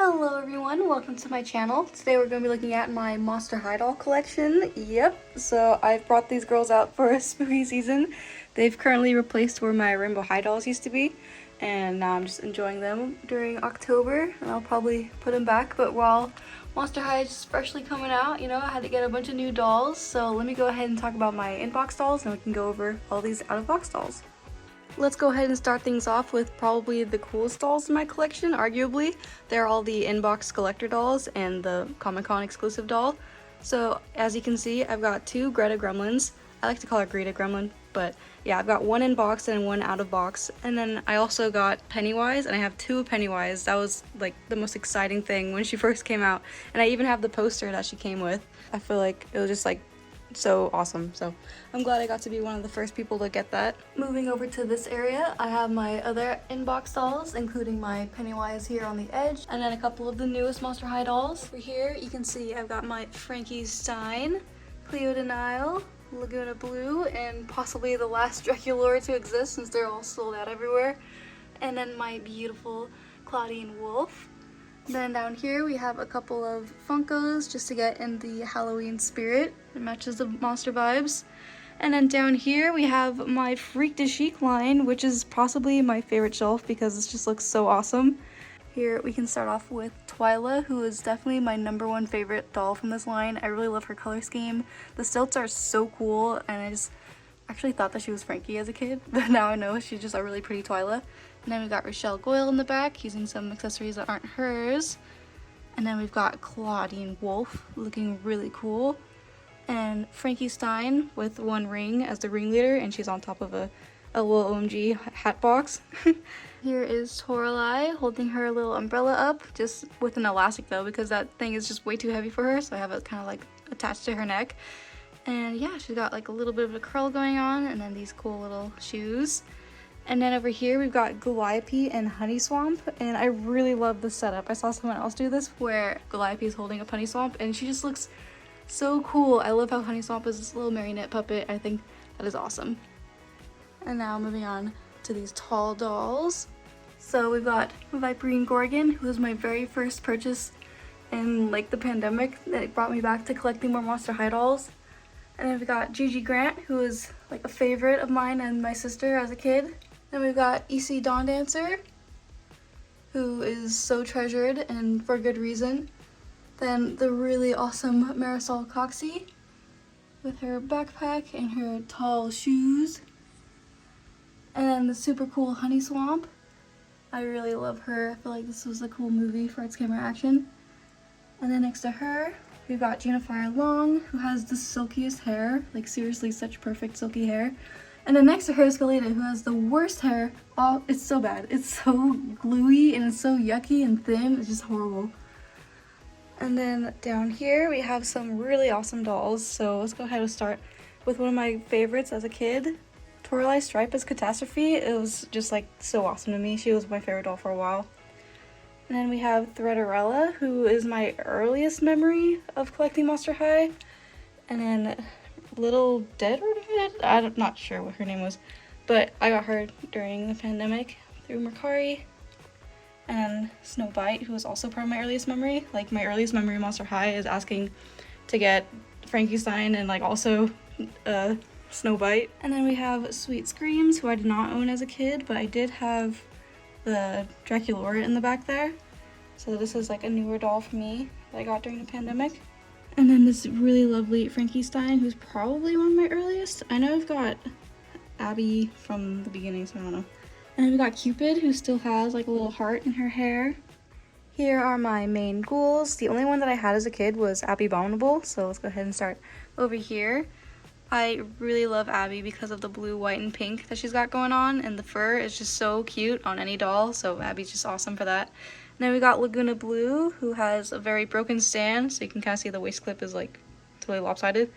Hello everyone, welcome to my channel. Today we're going to be looking at my Monster High doll collection. Yep, so I've brought these girls out for a spooky season. They've currently replaced where my Rainbow High dolls used to be, and now I'm just enjoying them during October, and I'll probably put them back. But while Monster High is just freshly coming out, I had to get a bunch of new dolls, so let me go ahead and talk about my in-box dolls, and we can go over all these out-of-box dolls. Let's go ahead and start things off with probably the coolest dolls in my collection, arguably. They're all the inbox collector dolls and the Comic-Con exclusive doll. So as you can see, I've got two Greta Gremlins. I like to call her Greta Gremlin, but yeah, I've got one in box and one out of box. And then I also got Pennywise, and I have two Pennywise. That was like the most exciting thing when she first came out. And I even have the poster that she came with. I feel like it was just like so awesome, so I'm glad I got to be one of the first people to get that. Moving over to this area, I have my other inbox dolls, including my Pennywise here on the edge, and then a couple of the newest Monster High dolls. Over here, you can see I've got my Frankenstein, Cleo de Nile, Laguna Blue, and possibly the last Draculaura to exist since they're all sold out everywhere, and then my beautiful Claudine Wolf. Then down here we have a couple of Funkos just to get in the Halloween spirit. It matches the monster vibes. And then down here we have my Freak de Chic line, which is possibly my favorite shelf because it just looks so awesome. Here we can start off with Twyla, who is definitely my #1 favorite doll from this line. I really love her color scheme. The stilts are so cool, and I just actually thought that she was Frankie as a kid, but now I know she's just a really pretty Twyla. And then we've got Rochelle Goyle in the back using some accessories that aren't hers. And then we've got Claudine Wolf looking really cool. And Frankie Stein with one ring as the ringleader, and she's on top of a little OMG hat box. Here is Toralei holding her little umbrella up, just with an elastic though, because that thing is just way too heavy for her, so I have it kind of like attached to her neck. And yeah, she's got like a little bit of a curl going on, and then these cool little shoes. And then over here we've got Calliope and Honey Swamp, and I really love this setup. I saw someone else do this where Calliope is holding up Honey Swamp, and she just looks so cool. I love how Honey Swamp is this little marionette puppet. I think that is awesome. And now moving on to these tall dolls. So we've got Viperine Gorgon, who was my very first purchase in like the pandemic that brought me back to collecting more Monster High dolls. And then we've got Gigi Grant, who is like a favorite of mine and my sister as a kid. Then we've got EC Dawn Dancer, who is so treasured and for good reason. Then the really awesome Marisol Coxey with her backpack and her tall shoes. And then the super cool Honey Swamp. I really love her. I feel like this was a cool movie for its camera action. And then next to her, we've got Jennifer Long, who has the silkiest hair, like seriously such perfect silky hair. And then next to her is Kalita, who has the worst hair. Oh, it's so bad. It's so gluey and it's so yucky and thin. It's just horrible. And then down here we have some really awesome dolls. So let's go ahead and start with one of my favorites as a kid. Toralei Stripe as Catastrophe. It was just like so awesome to me. She was my favorite doll for a while. And then we have Threaderella, who is my earliest memory of collecting Monster High. And then Little Dead, I'm not sure what her name was, but I got her during the pandemic through Mercari. And Snow Bite, who was also part of my earliest memory. Like my earliest memory of Monster High is asking to get Frankenstein and like also Snow Bite. And then we have Sweet Screams, who I did not own as a kid, but I did have the Draculaura in the back there. So this is like a newer doll for me that I got during the pandemic. And then this really lovely Frankenstein, who's probably one of my earliest. I know I've got Abby from the beginning, so I don't know. And then we got Cupid, who still has like a little heart in her hair. Here are my main ghouls. The only one that I had as a kid was Abby Abominable, so let's go ahead and start over here. I really love Abby because of the blue, white, and pink that she's got going on, and the fur is just so cute on any doll, so Abby's just awesome for that. And then we got Laguna Blue, who has a very broken stand, so you can kind of see the waist clip is like totally lopsided.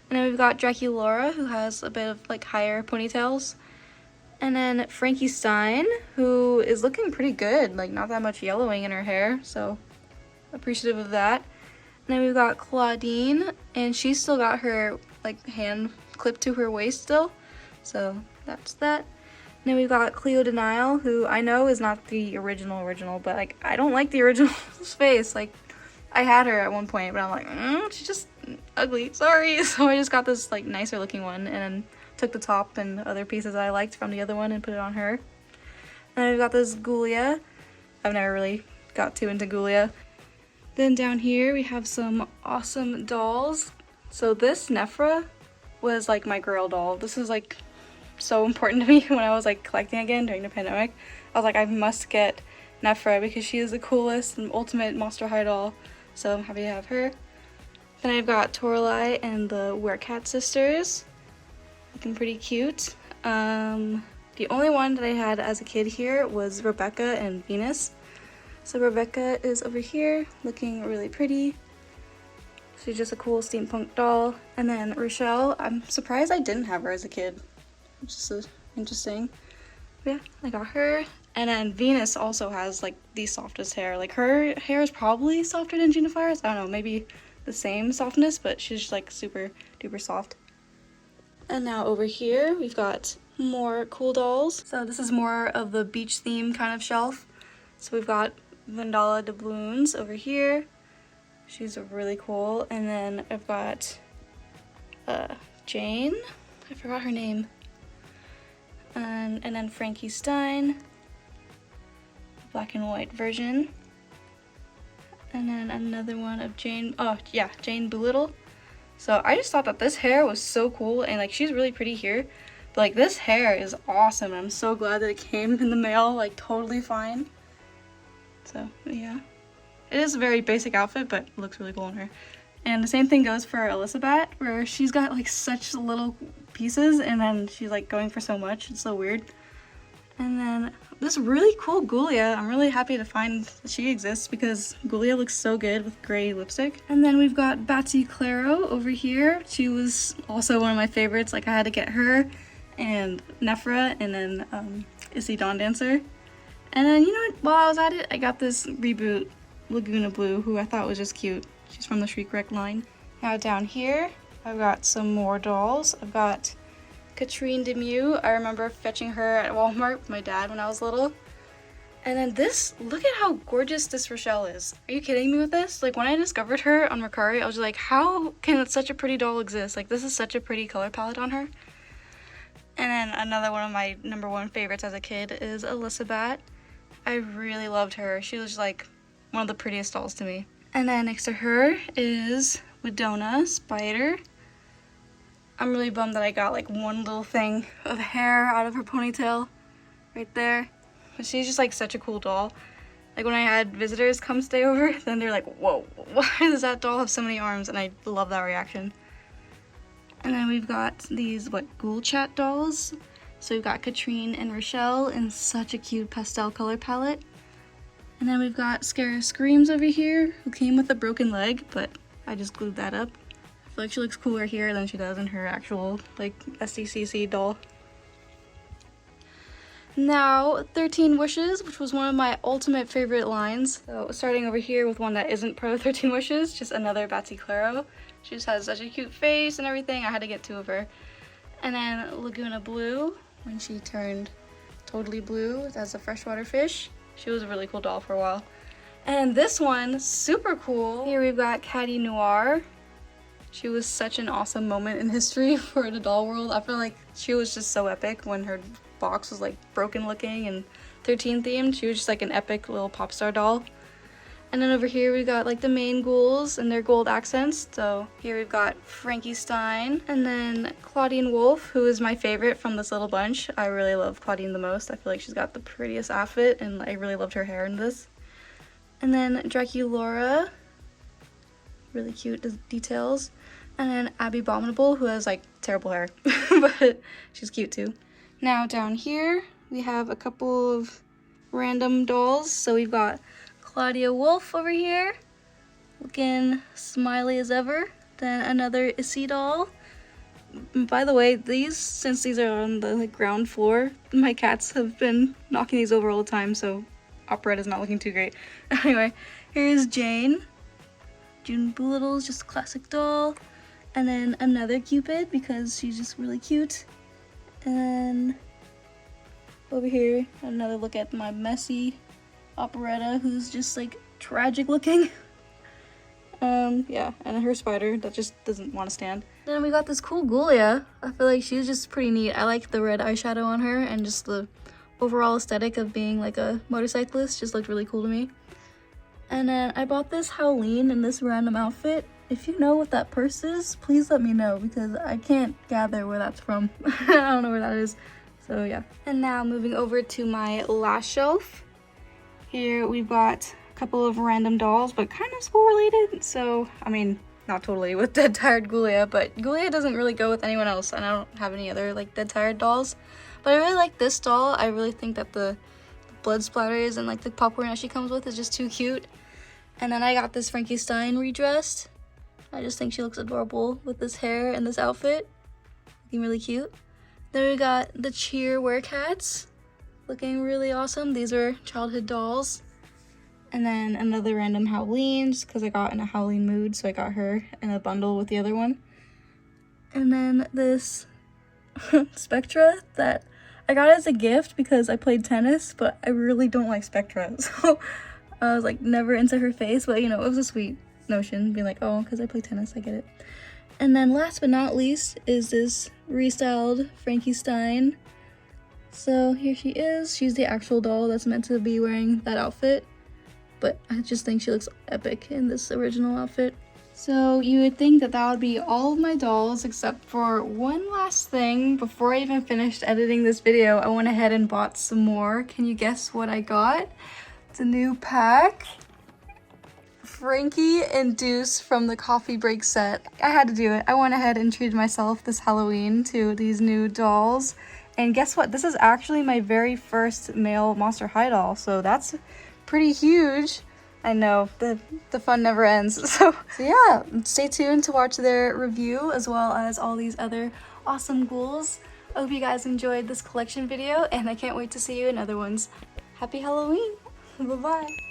And then we've got Draculaura, who has a bit of like higher ponytails. And then Frankenstein, who is looking pretty good, like not that much yellowing in her hair, so appreciative of that. And then we've got Claudine, and she's still got her like hand clipped to her waist still, so that's that. Then we've got Cleo Denial, who I know is not the original, but like I don't like the original face. Like I had her at one point, but I'm like, she's just ugly. Sorry. So I just got this like nicer looking one, and then took the top and other pieces that I liked from the other one and put it on her. And then we've got this Ghoulia. I've never really got too into Ghoulia. Then down here we have some awesome dolls. So this Nephra was like my girl doll. This is like so important to me when I was like collecting again during the pandemic. I was like, I must get Nephra because she is the coolest and ultimate Monster High doll. So I'm happy to have her. Then I've got Toralei and the Werecat sisters. Looking pretty cute. The only one that I had as a kid here was Rebecca and Venus. So Rebecca is over here looking really pretty. She's just a cool steampunk doll. And then Rochelle, I'm surprised I didn't have her as a kid. It's just so interesting. But yeah, I got her. And then Venus also has like the softest hair. Like her hair is probably softer than Junifire's. I don't know, maybe the same softness, but she's just like super duper soft. And now over here we've got more cool dolls. So this is more of the beach theme kind of shelf. So we've got Vendala doubloons over here. She's really cool. And then I've got Jane. I forgot her name. And then Frankie Stein. Black and white version. And then another one of Jane. Oh yeah, Jane Boolittle. So I just thought that this hair was so cool, and like she's really pretty here. But like this hair is awesome. I'm so glad that it came in the mail like totally fine. So yeah. It is a very basic outfit, but it looks really cool on her. And the same thing goes for Elizabeth, where she's got like such little pieces and then she's like going for so much. It's so weird. And then this really cool Ghoulia. I'm really happy to find that she exists because Ghoulia looks so good with gray lipstick. And then we've got Batsy Claro over here. She was also one of my favorites. Like I had to get her and Nephra and then Issy Dawn Dancer. And then, you know what, while I was at it, I got this Reboot Laguna Blue, who I thought was just cute. She's from the Shriek Wreck line. Now down here, I've got some more dolls. I've got Katrine Demew. I remember fetching her at Walmart with my dad when I was little. And then this, look at how gorgeous this Rochelle is. Are you kidding me with this? Like when I discovered her on Mercari, I was like, how can such a pretty doll exist? Like this is such a pretty color palette on her. And then another one of my #1 favorites as a kid is Elizabeth. I really loved her. She was like one of the prettiest dolls to me. And then next to her is Widona Spider. I'm really bummed that I got like one little thing of hair out of her ponytail right there. But she's just like such a cool doll. Like when I had visitors come stay over, then they're like, whoa, why does that doll have so many arms? And I love that reaction. And then we've got these, Ghoul Chat dolls. So we've got Katrine and Rochelle in such a cute pastel color palette. And then we've got Scara Screams over here, who came with a broken leg, but I just glued that up. I feel like she looks cooler here than she does in her actual, like, SDCC doll. Now, 13 Wishes, which was one of my ultimate favorite lines. So starting over here with one that isn't part of 13 Wishes, just another Batsy Claro. She just has such a cute face and everything. I had to get 2 of her. And then Laguna Blue, when she turned totally blue as a freshwater fish. She was a really cool doll for a while. And this one, super cool. Here we've got Caddy Noir. She was such an awesome moment in history for the doll world. I feel like she was just so epic when her box was like broken looking and 13 themed. She was just like an epic little pop star doll. And then over here we got like the main ghouls and their gold accents. So here we've got Frankie Stein and then Claudine Wolf, who is my favorite from this little bunch. I really love Claudine the most. I feel like she's got the prettiest outfit and I really loved her hair in this. And then Draculaura, really cute details. And then Abby Abominable, who has like terrible hair, but she's cute too. Now down here we have a couple of random dolls. So we've got Claudia Wolf over here, looking smiley as ever. Then another Issy doll. By the way, since these are on the ground floor, my cats have been knocking these over all the time, so Operetta's not looking too great. Anyway, here's Jane. June Boolittle's just a classic doll. And then another Cupid because she's just really cute. And Over here, another look at my messy operetta who's just like tragic looking. Yeah, and her spider that just doesn't want to stand. Then we got this cool Ghoulia. I feel like she's just pretty neat. I like the red eyeshadow on her, and just the overall aesthetic of being like a motorcyclist just looked really cool to me. And then I bought this Howleen in this random outfit. If you know what that purse is, please let me know because I can't gather where that's from. I don't know where that is. So yeah. And now moving over to my last shelf. Here we've got couple of random dolls, but kind of school related. So I mean, not totally with Dead Tired Ghoulia, but Ghoulia doesn't really go with anyone else, and I don't have any other like Dead Tired dolls. But I really like this doll. I really think that the blood splatters and like the popcorn that she comes with is just too cute. And then I got this Frankenstein redressed. I just think she looks adorable with this hair and this outfit, looking really cute. Then we got the Cheer Werecats, looking really awesome. These are childhood dolls. And then another random Howleen, just because I got in a Howleen mood, so I got her in a bundle with the other one. And then this Spectra that I got as a gift because I played tennis, but I really don't like Spectra, so I was like never into her face, but you know, it was a sweet notion, being like, oh, because I play tennis, I get it. And then last but not least is this restyled Frankenstein. So here she is. She's the actual doll that's meant to be wearing that outfit. But I just think she looks epic in this original outfit. So you would think that that would be all of my dolls except for one last thing. Before I even finished editing this video, I went ahead and bought some more. Can you guess what I got? It's a new pack. Frankie and Deuce from the Coffee Break set. I had to do it. I went ahead and treated myself this Halloween to these new dolls. And guess what? This is actually my very first male Monster High doll, so that's pretty huge. I know, the fun never ends. So yeah, stay tuned to watch their review as well as all these other awesome ghouls. I hope you guys enjoyed this collection video, and I can't wait to see you in other ones. Happy Halloween! Bye-bye!